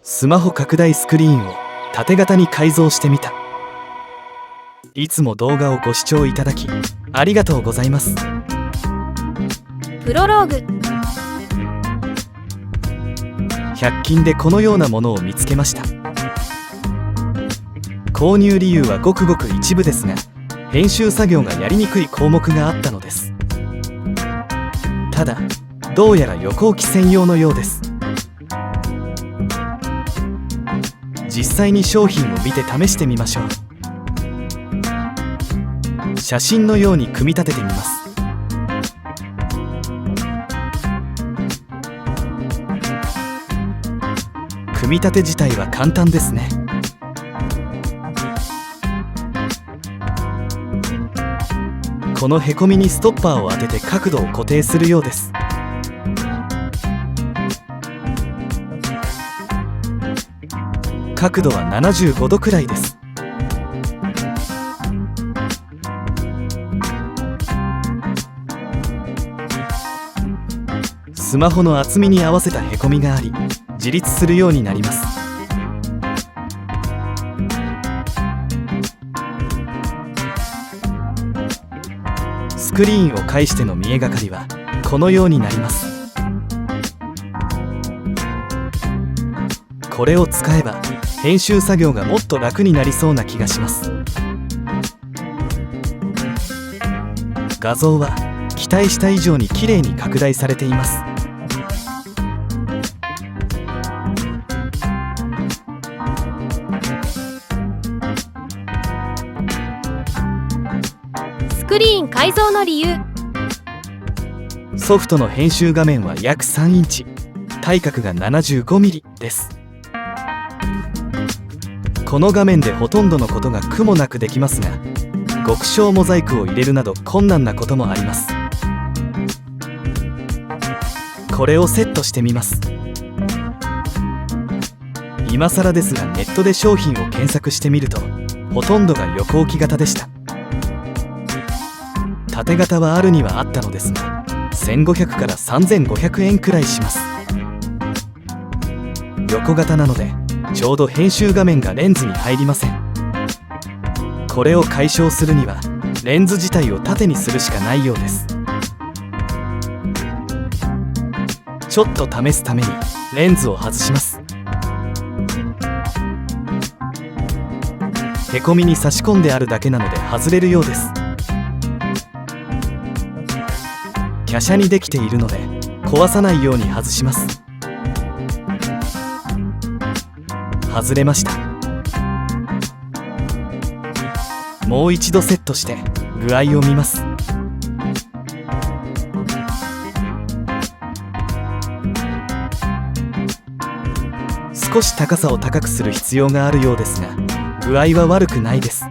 スマホ拡大スクリーンを縦型に改造してみた。いつも動画をご視聴いただきありがとうございます。プロローグ。100均でこのようなものを見つけました。購入理由はごくごく一部ですが、編集作業がやりにくい項目があったのです。ただどうやら旅行機専用のようです。実際に商品を見て試してみましょう。写真のように組み立ててみます。組み立て自体は簡単ですね。このへこみにストッパーを当てて角度を固定するようです。角度は75度くらいです。スマホの厚みに合わせたへこみがあり、自立するようになります。スクリーンを介しての見えがかりはこのようになります。これを使えば編集作業がもっと楽になりそうな気がします。画像は期待した以上に綺麗に拡大されています。スクリーン改造の理由。ソフトの編集画面は約3インチ、対角が 75mm です。この画面でほとんどのことが苦もなくできますが、極小モザイクを入れるなど困難なこともあります。これをセットしてみます。今更ですがネットで商品を検索してみるとほとんどが旅行機型でした。縦型はあるにはあったのですが、1500から3500円くらいします。横型なのでちょうど編集画面がレンズに入りません。これを解消するにはレンズ自体を縦にするしかないようです。ちょっと試すためにレンズを外します。へこみに差し込んであるだけなので外れるようです。華奢にできているので壊さないように外します。外れました。もう一度セットして具合を見ます。少し高さを高くする必要があるようですが、具合は悪くないです。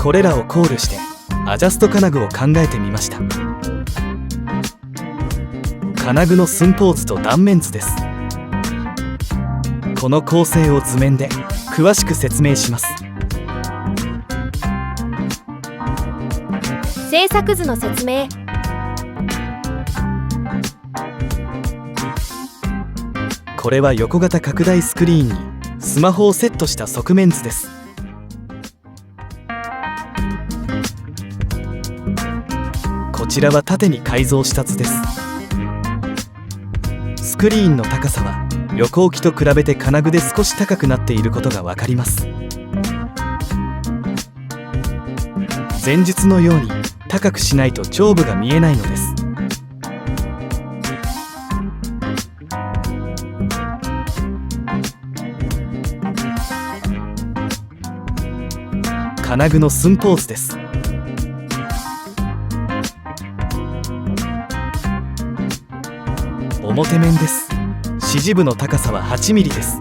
これらを考慮してアジャスト金具を考えてみました。金具の寸法図と断面図です。この構成を図面で詳しく説明します。制作図の説明。これは横型拡大スクリーンにスマホをセットした側面図です。こちらは縦に改造した図です。スクリーンの高さは旅行機と比べて金具で少し高くなっていることがわかります。前述のように高くしないと上部が見えないのです。金具の寸法図です。表面です。支持部の高さは 8mm です。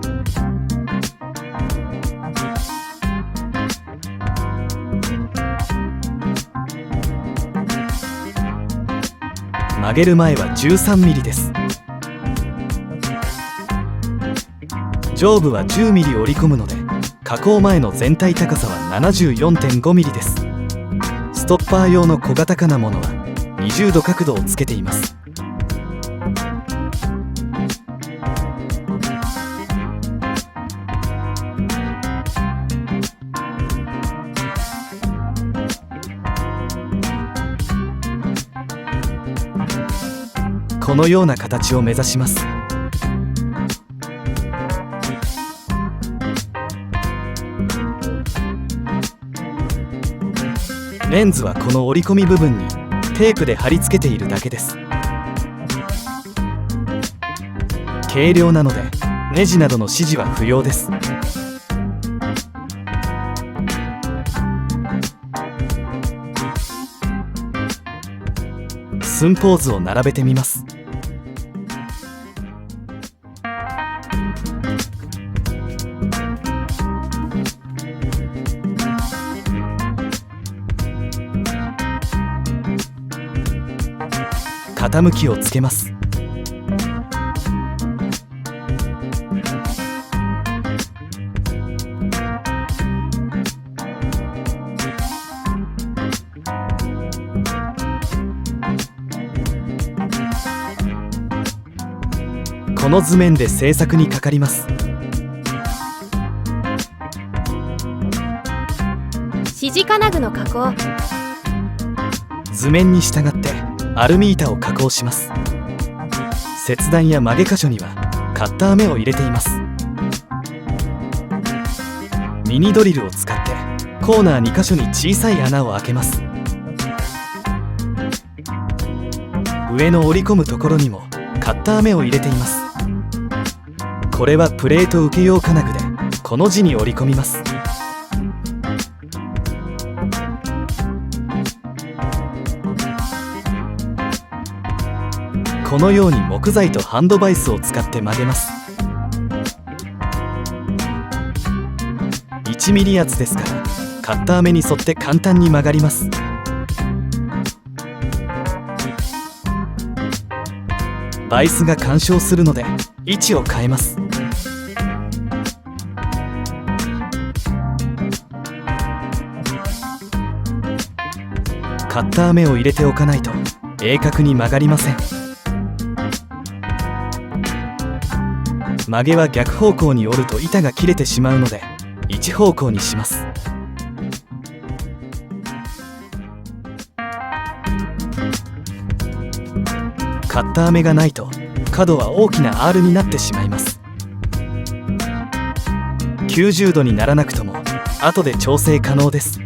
曲げる前は 13mm です。上部は 10mm 折り込むので加工前の全体高さは 74.5mm です。ストッパー用の小型化なものは20度角度をつけています。このような形を目指します。レンズはこの折り込み部分にテープで貼り付けているだけです。軽量なのでネジなどの指示は不要です。寸法図を並べてみます。傾きをつけます。この図面で製作にかかります。指示金具の加工。図面に従ってアルミ板を加工します。切断や曲げ箇所にはカッター目を入れています。ミニドリルを使ってコーナー2箇所に小さい穴を開けます。上の折り込むところにもカッター目を入れています。これはプレート受け用金具でこの字に折り込みます。このように木材とハンドバイスを使って曲げます。1ミリ厚ですからカッター目に沿って簡単に曲がります。バイスが干渉するので位置を変えます。カッター目を入れておかないと鋭角に曲がりません。曲げは逆方向に折ると板が切れてしまうので一方向にします。カッター目がないと角は大きな R になってしまいます。90度にならなくとも後で調整可能です。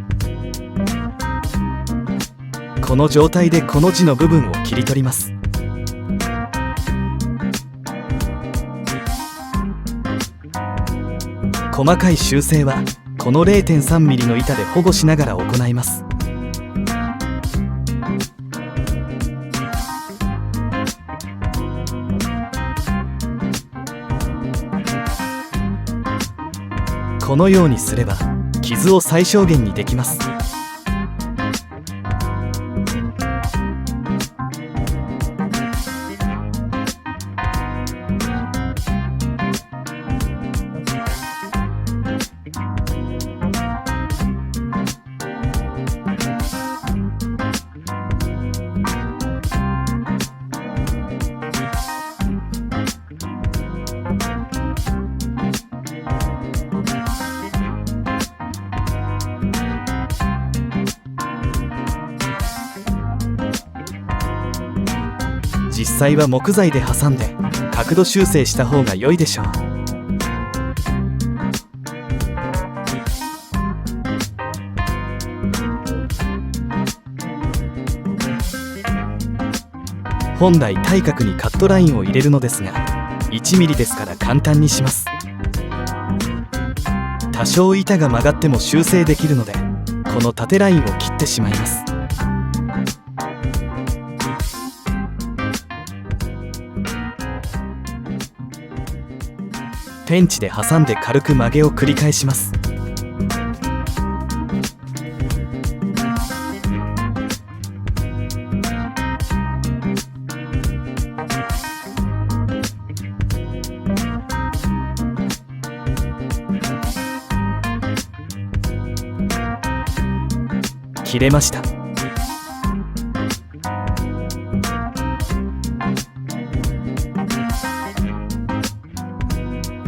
この状態でこの字の部分を切り取ります。細かい修正はこの 0.3 ミリの板で保護しながら行います。このようにすれば傷を最小限にできます。実際は木材で挟んで角度修正した方が良いでしょう。本来対角にカットラインを入れるのですが1ミリですから簡単にします。多少板が曲がっても修正できるのでこの縦ラインを切ってしまいます。ペンチで挟んで軽く曲げを繰り返します。切れました。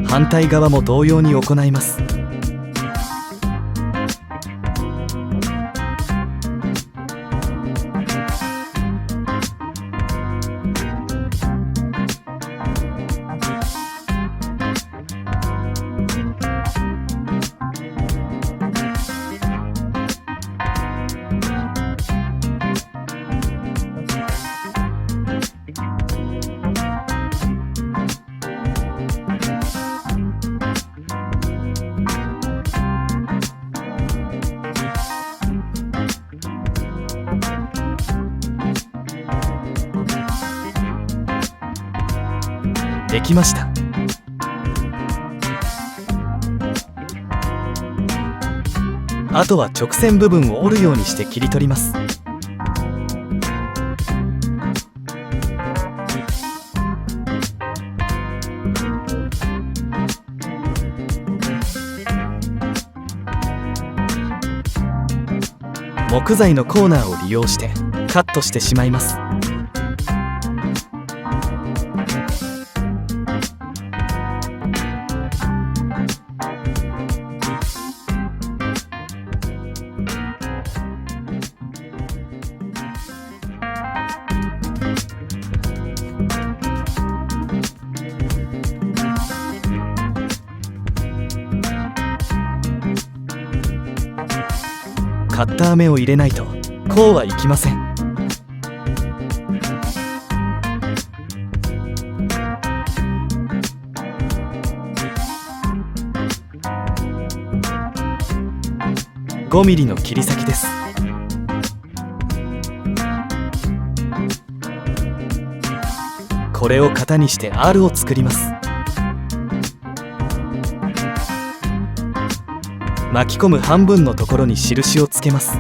反対側も同様に行います。できました。あとは直線部分を折るようにして切り取ります。木材のコーナーを利用してカットしてしまいます。カッター目を入れないとこうはいきません。5ミリの切り先です。これを型にして R を作ります。巻き込む半分のところに印をつけます。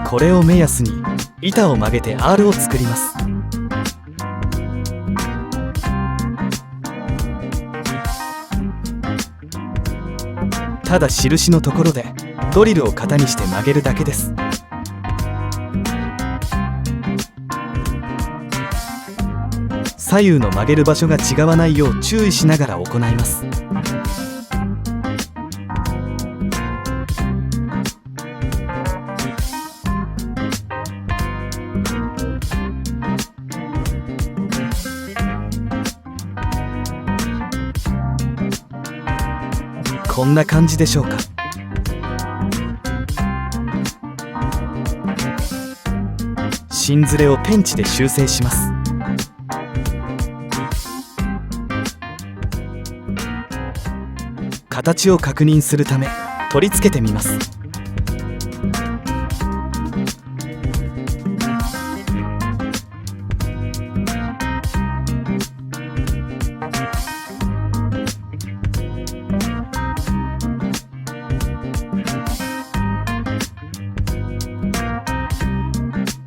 これを目安に板を曲げて R を作ります。ただ印のところでドリルを型にして曲げるだけです。左右の曲げる場所が違わないよう注意しながら行います。こんな感じでしょうか。芯ずれをペンチで修正します。形を確認するため取り付けてみます。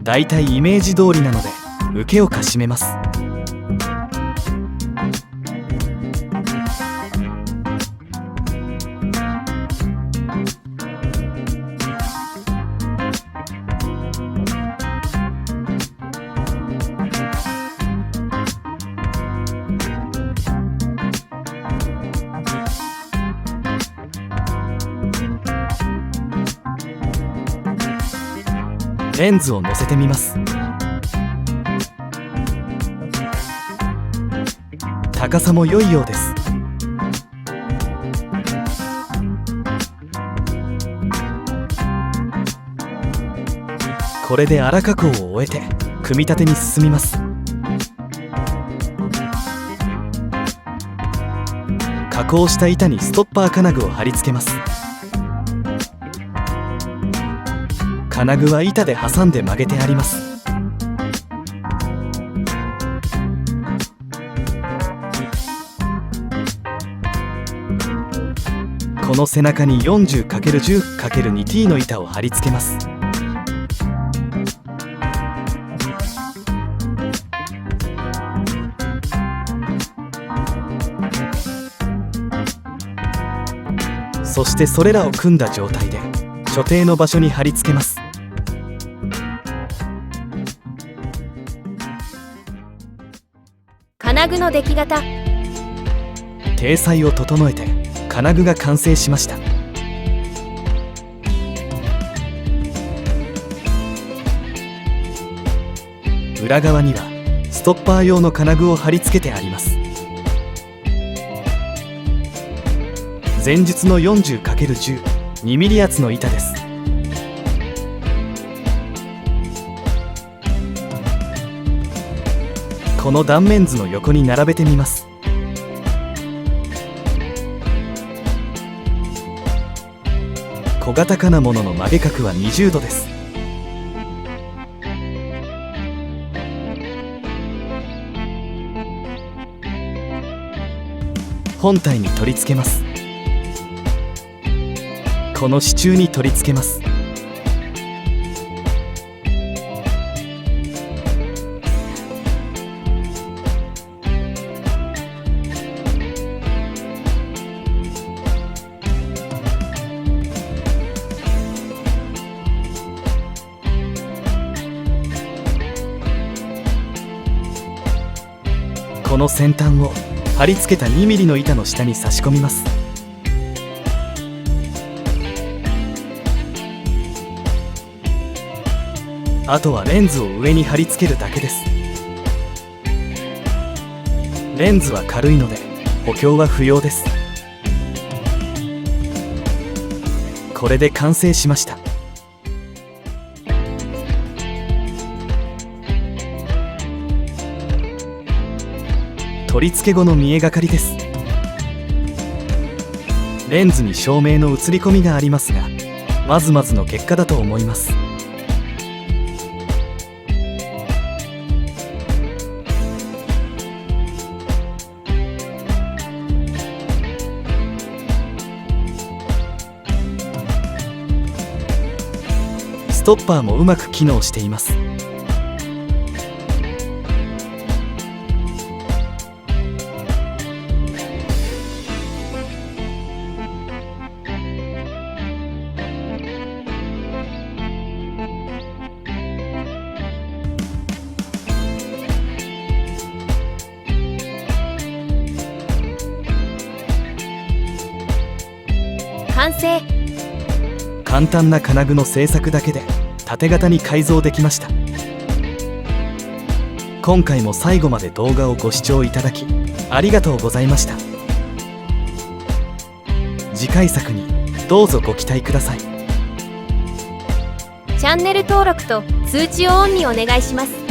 だいたいイメージ通りなので受けをかしめます。レンズを乗せてみます。高さも良いようです。これで粗加工を終えて組み立てに進みます。加工した板にストッパー金具を貼り付けます。金具は板で挟んで曲げてあります。この背中に 40×10×2T の板を貼り付けます。そしてそれらを組んだ状態で所定の場所に貼り付けます。金具の出来方。体裁を整えて金具が完成しました。裏側にはストッパー用の金具を貼り付けてあります。前述の 40×10、2 ミリ厚の板です。この断面図の横に並べてみます。小型金物の曲げ角は20度です。本体に取り付けます。この支柱に取り付けます。この先端を貼り付けた 2mm の板の下に差し込みます。あとはレンズを上に貼り付けるだけです。レンズは軽いので補強は不要です。これで完成しました。取り付け後の見えがかりです。レンズに照明の映り込みがありますが、まずまずの結果だと思います。ストッパーもうまく機能しています。完成。簡単な金具の製作だけで縦型に改造できました。今回も最後まで動画をご視聴いただきありがとうございました。次回作にどうぞご期待ください。チャンネル登録と通知をオンにお願いします。